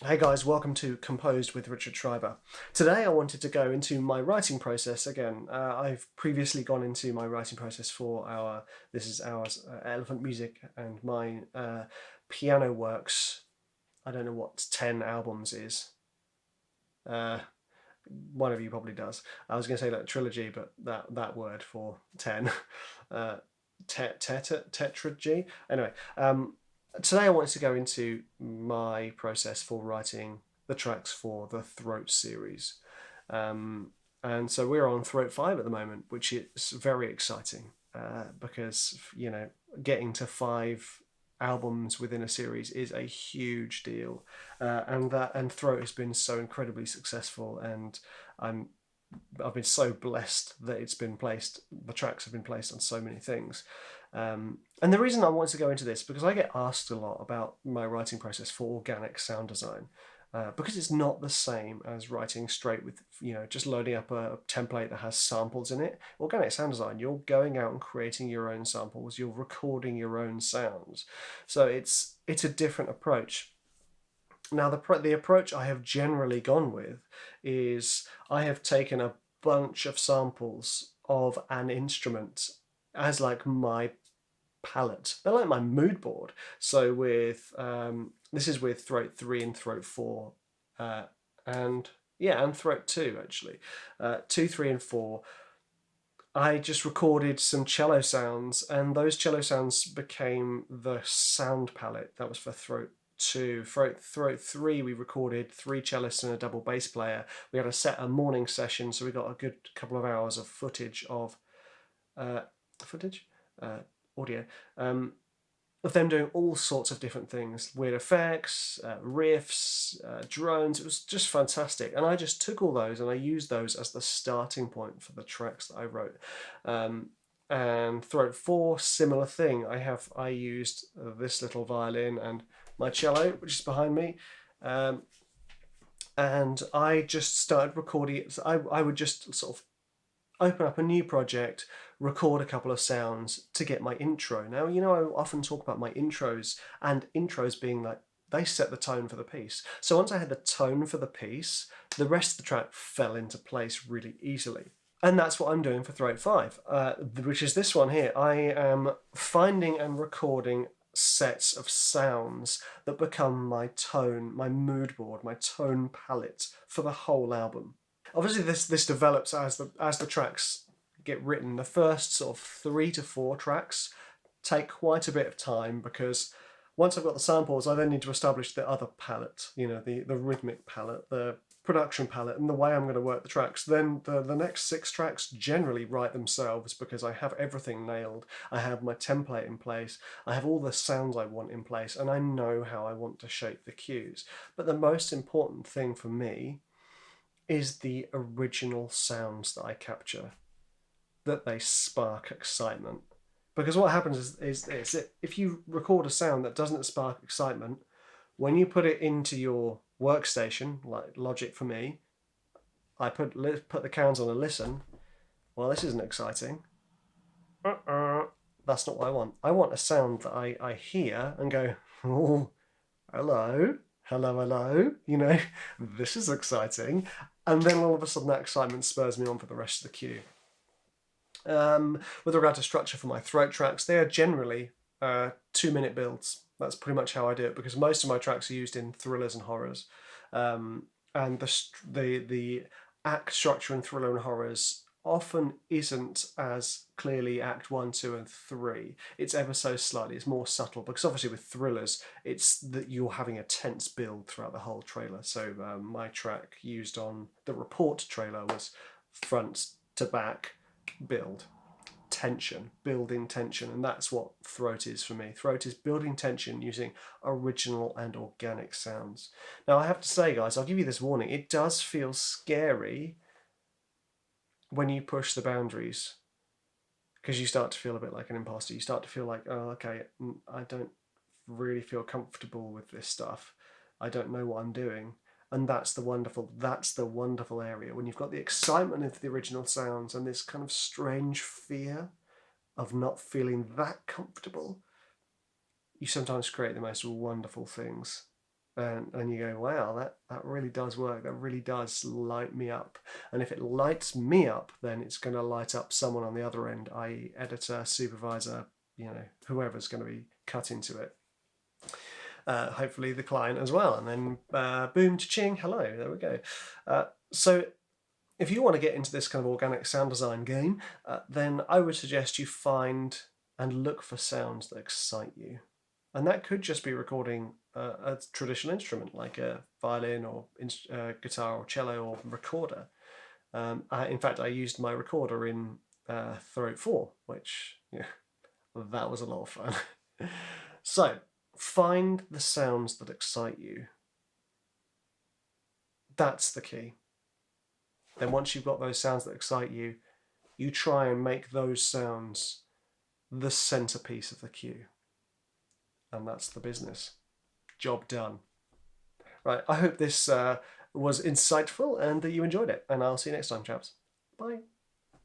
Hey guys, welcome to Composed with Richard Schreiber. Today I wanted to go into my writing process again. I've previously gone into my writing process for our Elephant Music and my Piano Works. I don't know what 10 albums is. Uh, One of you probably does. I was going to say like trilogy, but that word for 10. uh, Tetralogy. Anyway, today I wanted to go into my process for writing the tracks for the Throat series. And so we're on Throat 5 at the moment, which is very exciting because, getting to 5 albums within a series is a huge deal. And Throat has been so incredibly successful, and I'm I've been so blessed that the tracks have been placed on so many things. And the reason I want to go into this, because I get asked a lot about my writing process for organic sound design, because it's not the same as writing straight with, just loading up a template that has samples in it. Organic sound design, you're going out and creating your own samples, you're recording your own sounds. So it's a different approach. Now, the approach I have generally gone with is I have taken a bunch of samples of an instrument as like my palette. They're like my mood board. So this is with Throat 3 and Throat 4, and yeah, and Throat 2 actually. 2, 3, and 4. I just recorded some cello sounds, and those cello sounds became the sound palette. That was for Throat 2. Throat 3, we recorded 3 cellists and a double bass player. We had a morning session, so we got a good couple of hours of footage of uh, footage, audio, of them doing all sorts of different things, weird effects, riffs, drones. It was just fantastic, and I just took all those and I used those as the starting point for the tracks that I wrote. And Throat 4, similar thing. I used this little violin and my cello, which is behind me, and I just started recording it. I would just sort of open up a new project, record a couple of sounds to get my intro. Now, I often talk about my intros, and intros being like they set the tone for the piece. So once I had the tone for the piece, the rest of the track fell into place really easily. And that's what I'm doing for Throat 5, which is this one here. I am finding and recording sets of sounds that become my tone, my mood board, my tone palette for the whole album. Obviously, this develops as the tracks get written. The first sort of 3 to 4 tracks take quite a bit of time, because once I've got the samples, I then need to establish the other palette, the rhythmic palette, the production palette, and the way I'm going to work the tracks. Then the next 6 tracks generally write themselves, because I have everything nailed. I have my template in place. I have all the sounds I want in place, and I know how I want to shape the cues. But the most important thing for me is the original sounds that I capture, that they spark excitement. Because what happens is this: if you record a sound that doesn't spark excitement, when you put it into your workstation, like Logic for me, I put the cans on and listen. Well, this isn't exciting. That's not what I want. I want a sound that I hear and go, oh, hello, hello, hello. This is exciting. And then all of a sudden that excitement spurs me on for the rest of the cue. With regard to structure for my Throat tracks, they are generally 2-minute builds. That's pretty much how I do it, because most of my tracks are used in thrillers and horrors. And the act structure in thriller and horrors often isn't as clearly Act 1, 2, and 3. It's ever so slightly. It's more subtle, because obviously with thrillers, it's that you're having a tense build throughout the whole trailer. So my track used on the Report trailer was front to back build. Tension, building tension, and that's what Throat is for me. Throat is building tension using original and organic sounds. Now, I have to say, guys, I'll give you this warning. It does feel scary when you push the boundaries, because you start to feel a bit like an imposter. You start to feel like, oh, okay, I don't really feel comfortable with this stuff. I don't know what I'm doing. And that's the wonderful area when you've got the excitement of the original sounds and this kind of strange fear of not feeling that comfortable. You sometimes create the most wonderful things. and you go, wow, that really does work. That really does light me up. And if it lights me up, then it's going to light up someone on the other end, i.e., editor, supervisor, whoever's going to be cut into it. Hopefully the client as well. And then boom, cha-ching, hello, there we go. So if you want to get into this kind of organic sound design game, then I would suggest you find and look for sounds that excite you. And that could just be recording a traditional instrument like a violin or guitar or cello or recorder. In fact, I used my recorder in Throat 4, which, that was a lot of fun. So, find the sounds that excite you. That's the key. Then once you've got those sounds that excite you, you try and make those sounds the centerpiece of the cue. And that's the business. Job done. Right, I hope this was insightful and that you enjoyed it. And I'll see you next time, chaps. Bye.